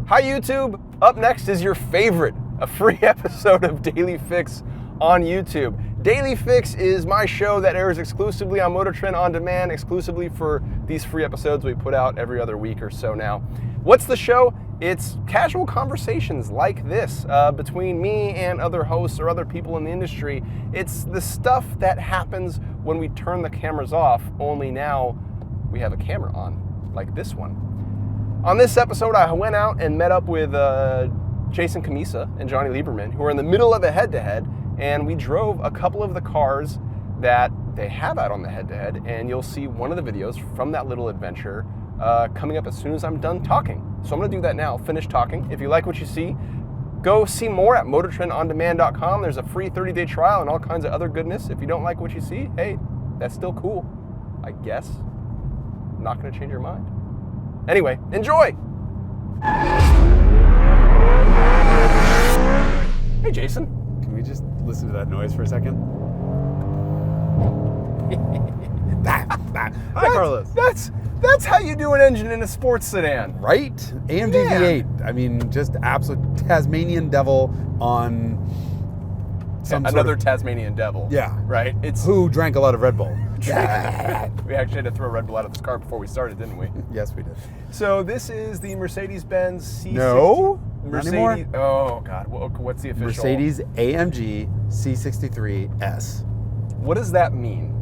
Hi YouTube! Up next is your favorite, a free episode of Daily Fix on YouTube. Daily Fix is my show that airs exclusively on MotorTrend On Demand, exclusively for these free episodes we put out every other week or so now. What's the show? It's casual conversations like this between me and other hosts or other people in the industry. It's the stuff that happens when we turn the cameras off, only now we have a camera on, like this one. On this episode, I went out and met up with Jason Cammisa and Johnny Lieberman, who are in the middle of a head-to-head, and we drove a couple of the cars that they have out on the head-to-head, and you'll see one of the videos from that little adventure coming up as soon as I'm done talking. So I'm gonna do that now, finish talking. If you like what you see, go see more at MotorTrendOnDemand.com. There's a free 30-day trial and all kinds of other goodness. If you don't like what you see, hey, that's still cool, I guess. I'm not gonna change your mind. Anyway, enjoy! Hey, Jason. Can we just listen to that noise for a second? Hi, Carlos. That's how you do an engine in a sports sedan. Right? AMG V8. I mean, just absolute Tasmanian devil on some another Tasmanian devil. Yeah. Right? It's who drank a lot of Red Bull. We actually had to throw Red Bull out of this car before we started, didn't we? Yes, we did. So this is the Mercedes-Benz C63. No, Mercedes. not anymore. Oh God, what's the official? Mercedes AMG C63 S. What does that mean?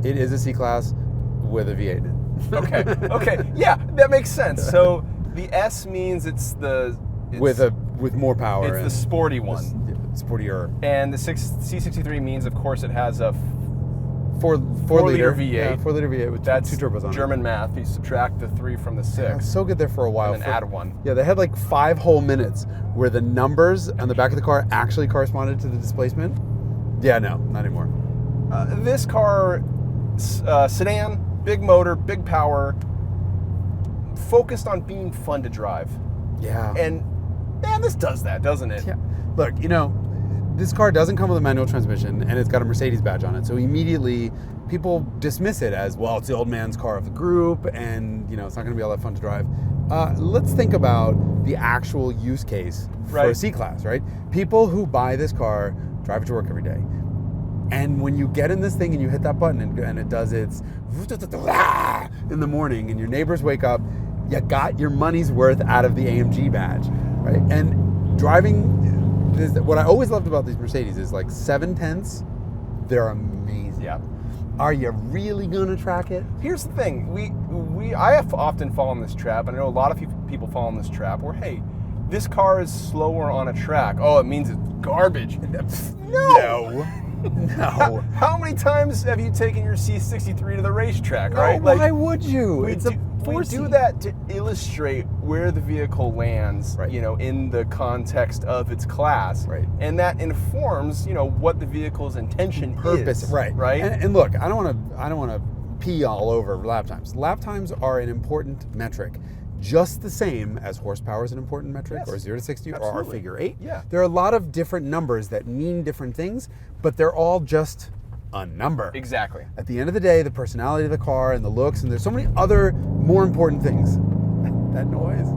It is a C-Class with a V8 in it. Okay, yeah, that makes sense. So the S means it's with more power. It's the sporty one. Sportier. And the C63 means, of course, it has a 4 liter V8. Yeah, 4 liter V8 with That's two turbos on German math. You subtract the 3 from the 6. Yeah, so good there for a while. And then add 1. Yeah, they had like 5 whole minutes where the numbers on the back of the car actually corresponded to the displacement. Yeah, no, not anymore. This car, sedan, big motor, big power, focused on being fun to drive. Yeah. And man, this does that, doesn't it? Yeah. Look, you know, this car doesn't come with a manual transmission and it's got a Mercedes badge on it. So immediately people dismiss it as, well, it's the old man's car of the group and, you know, it's not going to be all that fun to drive. Let's think about the actual use case for a C-Class, right? People who buy this car drive it to work every day. And when you get in this thing and you hit that button and it does its in the morning and your neighbors wake up, you got your money's worth out of the AMG badge, right? And driving, what I always loved about these Mercedes is like 7/10, they're amazing. Yeah. Are you really gonna track it? Here's the thing, I have often fallen this trap, and I know a lot of people fall in this trap where, hey, this car is slower on a track. Oh, it means it's garbage. No. No. How many times have you taken your C63 to the racetrack, No, right? why would you? We do that to illustrate where the vehicle lands, right, you know, in the context of its class. Right. And that informs, you know, what the vehicle's intention purpose is. Right. Right. And look, I don't want to pee all over lap times. Lap times are an important metric. Just the same as horsepower is an important metric, or 0 to 60, absolutely, or our figure 8. Yeah. There are a lot of different numbers that mean different things, but they're all just a number. Exactly. At the end of the day, the personality of the car and the looks, and there's so many other more important things. That noise.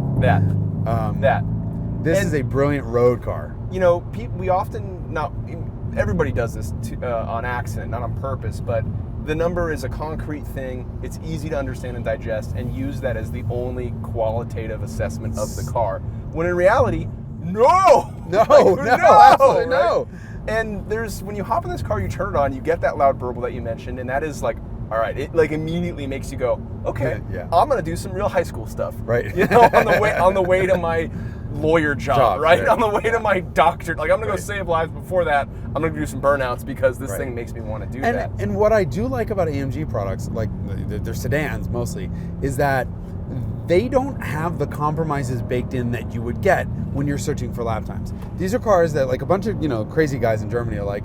This is a brilliant road car. You know, we often, not everybody does this on accident, not on purpose, but the number is a concrete thing. It's easy to understand and digest, and use that as the only qualitative assessment of the car. When in reality, no, absolutely no. And when you hop in this car, you turn it on, you get that loud burble that you mentioned, and that is like, all right, it like immediately makes you go, okay, yeah. I'm gonna do some real high school stuff, right? You know, on the way to my lawyer job, right? On the way to my doctor, like I'm gonna go save lives. Before that, I'm gonna do some burnouts because this thing makes me want to do that. And what I do like about AMG products, like their sedans mostly, is that they don't have the compromises baked in that you would get when you're searching for lap times. These are cars that, like, a bunch of, you know, crazy guys in Germany are like,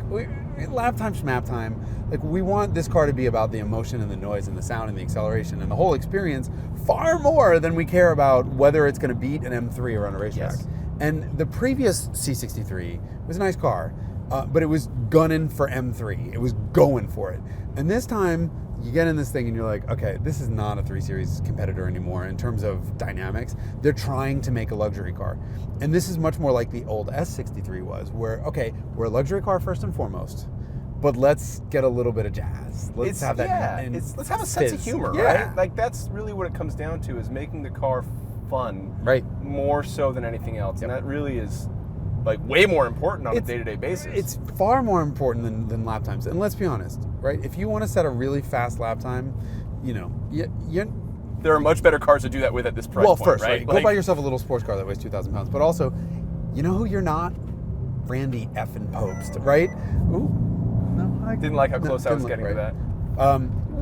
lap time, schmap time. Like, we want this car to be about the emotion and the noise and the sound and the acceleration and the whole experience far more than we care about whether it's going to beat an M3 around a racetrack. Yes. And the previous C63 was a nice car, but it was gunning for M3. It was going for it. And this time, you get in this thing and you're like, okay, this is not a 3 Series competitor anymore in terms of dynamics. They're trying to make a luxury car. And this is much more like the old S63 was, where, okay, we're a luxury car first and foremost, but let's get a little bit of jazz. Let's have that. Yeah, let's have a sense of humor, right? Like, that's really what it comes down to, is making the car fun, right? More so than anything else. And that really is like way more important on a day-to-day basis. It's far more important than lap times. And let's be honest, right? If you want to set a really fast lap time, you know, there are much better cars to do that with at this price point, first, right? Go buy yourself a little sports car that weighs 2,000 pounds. But also, you know who you're not? Randy effing Popst, right? Ooh, no, I didn't like how close I was getting to that.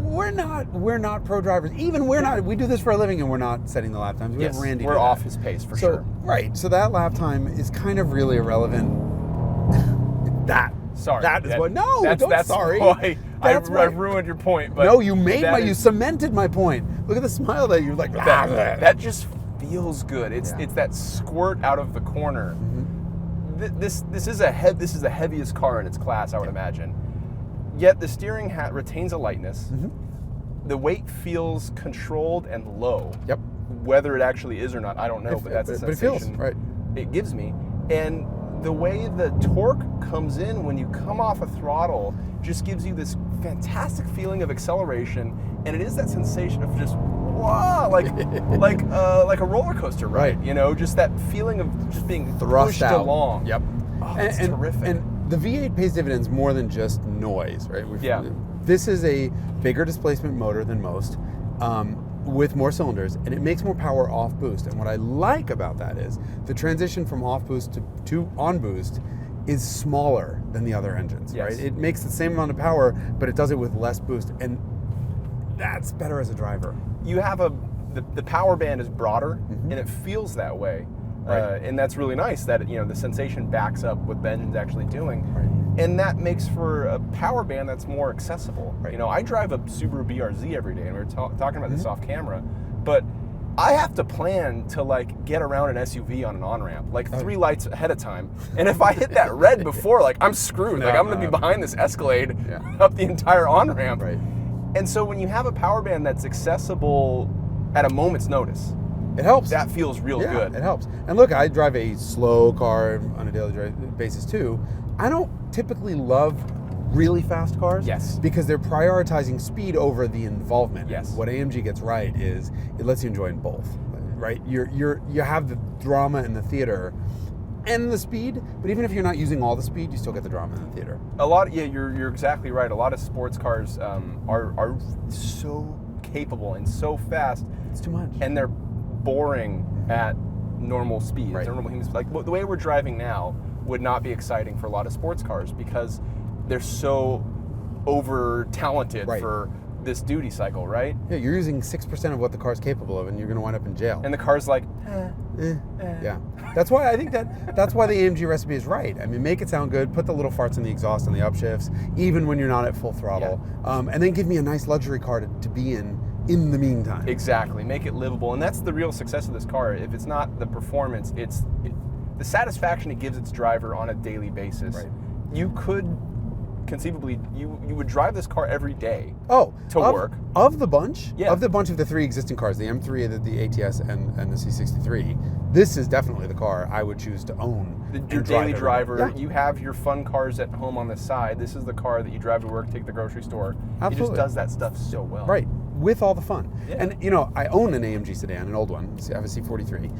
We're not pro drivers. Even we're not. We do this for a living, and we're not setting the lap times. We have Randy. We're off his pace for sure. Right. So that lap time is kind of really irrelevant. Sorry. That is what. No, that's sorry. Why I've ruined your point. But no, you cemented my point. Look at the smile that you're like. That just feels good. It's that squirt out of the corner. Mm-hmm. This is the heaviest car in its class, I would imagine. Yet the steering retains a lightness. Mm-hmm. The weight feels controlled and low. Yep. Whether it actually is or not, I don't know. But that's a sensation it feels right. It gives me. And the way the torque comes in when you come off a throttle just gives you this fantastic feeling of acceleration, and it is that sensation of just wow, like a roller coaster ride. You know, just that feeling of just being thrust pushed along. Yep. Oh, it's terrific. And the V8 pays dividends more than just noise, right? This is a bigger displacement motor than most, with more cylinders, and it makes more power off boost. And what I like about that is the transition from off boost to on boost is smaller than the other engines, right? It makes the same amount of power, but it does it with less boost, and that's better as a driver. You have the power band is broader, and it feels that way. Right. And that's really nice that, you know, the sensation backs up what the engine's actually doing. Right. And that makes for a power band that's more accessible. Right. You know, I drive a Subaru BRZ every day, and we were talking about this off camera, but I have to plan to, like, get around an SUV on an on-ramp, like 3 lights ahead of time. And if I hit that red before, like, I'm screwed. I'm going to be behind this Escalade up the entire on-ramp. Right. And so when you have a power band that's accessible at a moment's notice, it helps. That feels real good. It helps. And look, I drive a slow car on a daily basis too. I don't typically love really fast cars. Yes. Because they're prioritizing speed over the involvement. Yes. What AMG gets right is it lets you enjoy both. Right? You have the drama and the theater and the speed, but even if you're not using all the speed, you still get the drama in the theater. You're exactly right. A lot of sports cars are so capable and so fast. It's too much. And they're boring at normal speeds. Right. Normal human speed. Like the way we're driving now would not be exciting for a lot of sports cars because they're so over talented for this duty cycle, right? Yeah, you're using 6% of what the car's capable of, and you're going to wind up in jail. And the car's like, Yeah, that's why I think that's why the AMG recipe is right. I mean, make it sound good, put the little farts in the exhaust and the upshifts, even when you're not at full throttle, and then give me a nice luxury car to be in the meantime. Exactly, make it livable, and that's the real success of this car. If it's not the performance, it's the satisfaction it gives its driver on a daily basis. Right. You could conceivably, you would drive this car every day to work. Of the bunch of the 3 existing cars, the M3, the ATS, and the C63, this is definitely the car I would choose to own. Your daily driver, you have your fun cars at home on the side. This is the car that you drive to work, take to the grocery store. Absolutely. It just does that stuff so well. Right, with all the fun. Yeah. And you know, I own an AMG sedan, an old one. I have a C43.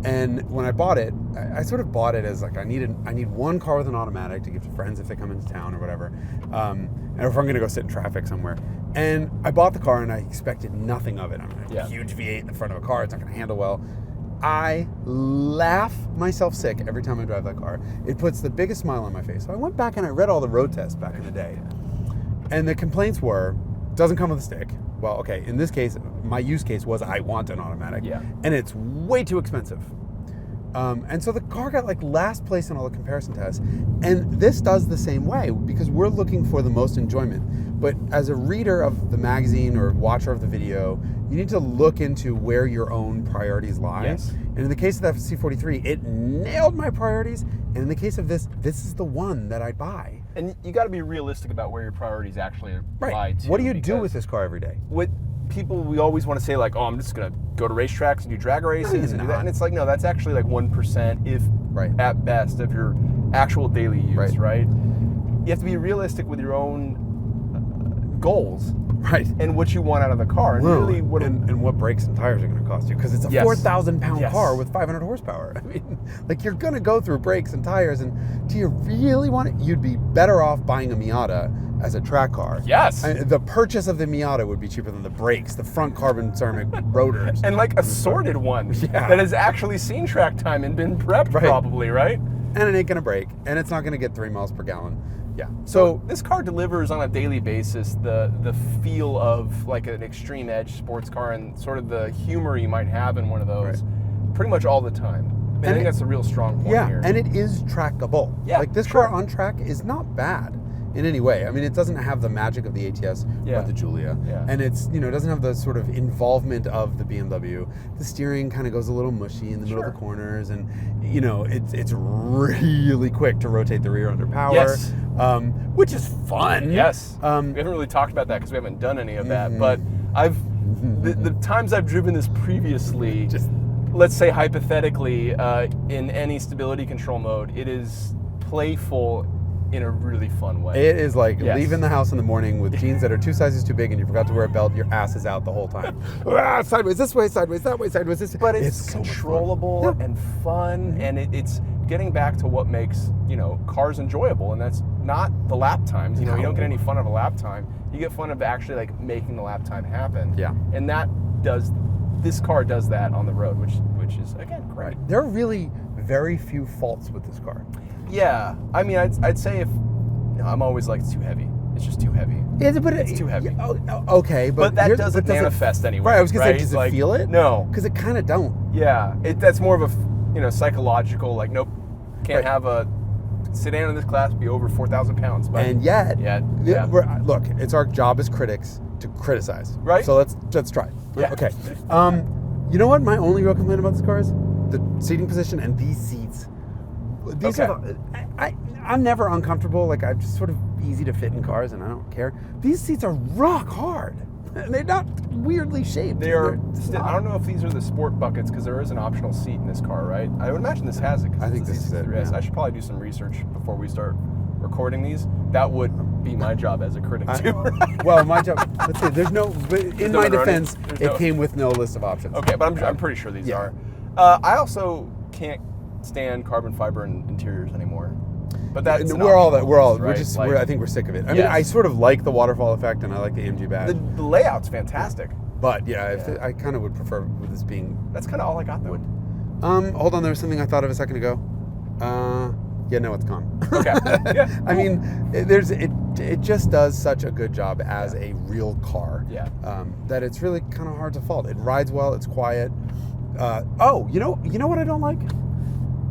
And when I bought it, I sort of bought it as like I need one car with an automatic to give to friends if they come into town or whatever, and if I'm going to go sit in traffic somewhere. And I bought the car and I expected nothing of it. I'm a huge V8 in the front of a car. It's not going to handle well. I laugh myself sick every time I drive that car. It puts the biggest smile on my face. So I went back and I read all the road tests back in the day, and the complaints were, doesn't come with a stick. Well, okay, in this case, my use case was I want an automatic, and it's way too expensive. And so the car got like last place in all the comparison tests. And this does the same way because we're looking for the most enjoyment. But as a reader of the magazine or watcher of the video, you need to look into where your own priorities lie. Yes. And in the case of that C43, it nailed my priorities. And in the case of this is the one that I buy. And you got to be realistic about where your priorities actually lie too. What do you do with this car every day? With people, we always want to say like, oh, I'm just going to go to racetracks and do drag races and do that. And it's like, no, that's actually like 1%, if at best, of your actual daily use, right? You have to be realistic with your own goals. Right. And what you want out of the car. And really and what brakes and tires are going to cost you. Because it's a 4,000-pound car with 500 horsepower. I mean, like, you're going to go through brakes and tires. And do you really want it? You'd be better off buying a Miata as a track car. Yes. The purchase of the Miata would be cheaper than the brakes, the front carbon ceramic rotors. And like a sorted one that has actually seen track time and been prepped probably, right? And it ain't going to break. And it's not going to get 3 miles per gallon. Yeah. So this car delivers on a daily basis the feel of like an extreme edge sports car and sort of the humor you might have in one of those pretty much all the time. And I think that's a real strong point here. Yeah, and it is trackable. Yeah, like this car on track is not bad in any way. I mean, it doesn't have the magic of the ATS or the Giulia. Yeah. And it's, it doesn't have the sort of involvement of the BMW. The steering kind of goes a little mushy in the middle of the corners, and it's really quick to rotate the rear under power. Yes. Which is fun. Yes. We haven't really talked about that because we haven't done any of that, but the times I've driven this previously, let's say hypothetically, in any stability control mode, it is playful in a really fun way. It is like leaving the house in the morning with jeans that are 2 sizes too big and you forgot to wear a belt, your ass is out the whole time. Sideways this way, sideways that way, sideways this way. But it's controllable and fun, and it's getting back to what makes, cars enjoyable, and that's not the lap times. You don't get any fun of a lap time. You get fun of actually like making the lap time happen. Yeah. And this car does that on the road, which is, again, great. Right. There are really very few faults with this car. Yeah, I mean, I'd say I'm always like, it's too heavy. It's just too heavy. Yeah, but it's too heavy. Okay, but that doesn't manifest anyway. Right, I was gonna say, does it feel it? No, because it kind of don't. Yeah, that's more of a psychological, like, nope, can't have a sedan in this class be over 4,000 pounds. But and yet, look, it's our job as critics to criticize. Right. So let's try. Yeah. Okay. You know what? My only real complaint about this car is the seating position and these seats. These are I'm never uncomfortable. Like, I'm just sort of easy to fit in cars, and I don't care. These seats are rock hard. They're not weirdly shaped. They are. I don't know if these are the sport buckets, because there is an optional seat in this car, right? I would imagine this has it. I think this is it. Yeah. I should probably do some research before we start recording these. That would be my job as a critic too. Well, my job. Let's see. There's no. In my defense, it came with no list of options. Okay, but I'm pretty sure these are. I also can't stand carbon fiber interiors anymore. But that's I think we're sick of it. I mean, I sort of like the waterfall effect, and I like the AMG badge. The layout's fantastic. But I kind of would prefer with this being. That's kind of all I got though. Hold on, there was something I thought of a second ago. No, it's gone. Okay. Yeah. I mean, it just does such a good job as a real car. Yeah. That it's really kind of hard to fault. It rides well. It's quiet. You know what I don't like?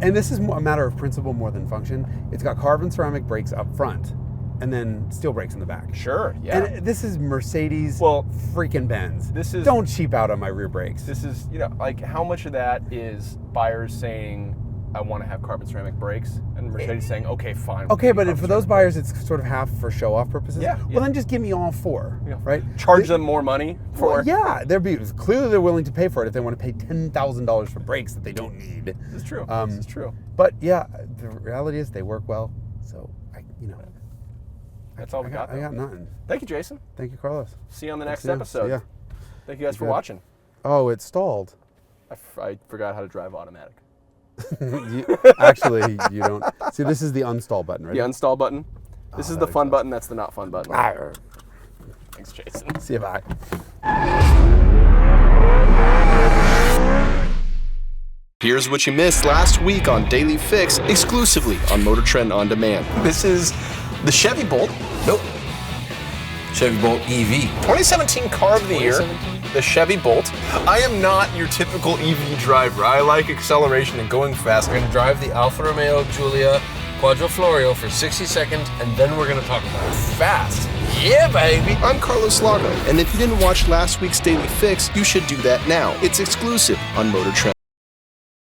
And this is a matter of principle more than function. It's got carbon ceramic brakes up front and then steel brakes in the back. Sure, yeah. And this is Mercedes freaking Benz. Don't cheap out on my rear brakes. This is, like, how much of that is buyers saying, I want to have carbon ceramic brakes, and Mercedes saying, okay, fine. Okay, but for those buyers, it's sort of half for show-off purposes. Yeah. Well, then just give me all four, right? Charge them more money for. Well, clearly they're willing to pay for it if they want to pay $10,000 for brakes that they don't need. This is true. This is true. But the reality is they work well. So that's all we got. I got nothing. Thank you, Jason. Thank you, Carlos. See you on the next episode. Yeah. Thank you guys for watching. Oh, it stalled. I forgot how to drive automatic. Actually, you don't. See, this is the unstall button, right? The unstall button. This is the fun button. That's the not fun button. Thanks, Jason. See you, bye. Here's what you missed last week on Daily Fix, exclusively on MotorTrend On Demand. This is the Chevy Bolt. Nope. Chevy Bolt EV. 2017 car of the year. The Chevy Bolt. I am not your typical EV driver. I like acceleration and going fast. We're going to drive the Alfa Romeo Giulia Quadriflorio for 60 seconds, and then we're going to talk about it. Fast. Yeah, baby. I'm Carlos Lago, and if you didn't watch last week's Daily Fix, you should do that now. It's exclusive on MotorTrend.